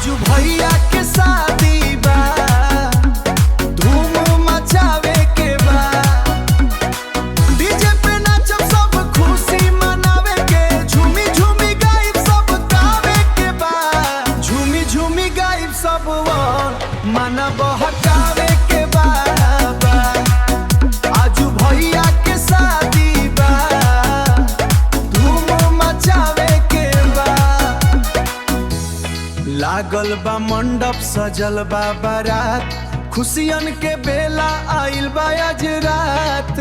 आजू भैया के शादी बा, धूम मचावे के बा। डीजे पे नाचब सब खुशी मनावे के, झूमी झूमी गाइब सब गावे के बा। झूमी झूमी गाइब सब मन बहकावे के बा। आजू भैया के शादी बा, धूम मचावे के बा। लागल बा मंडप सजल बा बारात, खुशियन के बेला आइल बा आज रात।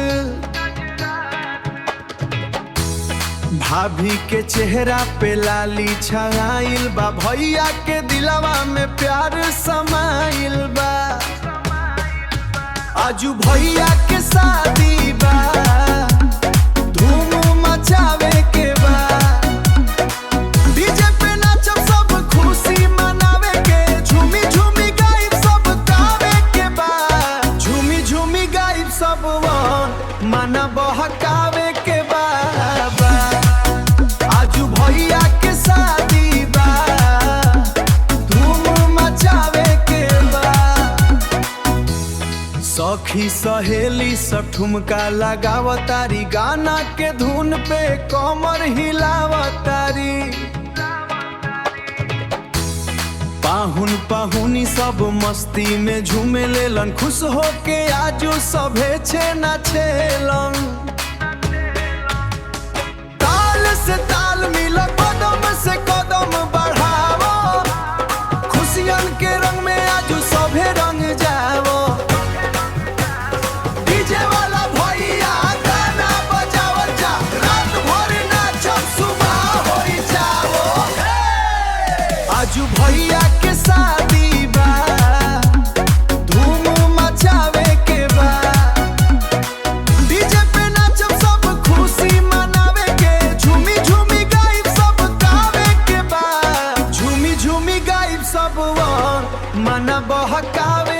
भाभी के चेहरा पे लाली छाइल बा, भैया के दिलवा में प्यार समाइल बा। आजू भैया के शादी बा, धूम मचावे के बा। डीजे पे नाचब सब खुशी मनावे के, झूमी झूमी गाइब सब गावे के बा। झूमी झूमी गाइब सब मन बहकावे के बा। आजू भैया के शादी बा, धूम मचावे के बा। सखी सहेली सब ठुमका लगावतारी, गाना के धुन पे कमर हिलावतारी। पाहुन पाहुनी सब मस्ती में झूमे लेलन, खुश होके आजू सभे छे नाचेलन। ताल से ताल मिला, कदम से कदम बढ़ावो, खुशियन के रंग में आजू सभे रंग जावो। डीजे वाला भैया गाना बजावल जा, रात भर नाचब सुबह होई जावो। आजू भैया के शादी बा, धूम मचावे के बा। डीजे पे नाचब सब खुशी मनावे के, झूमी झूमी गाइब सब गावे के बा। झूमी झूमी गाइब सब मन बहकावे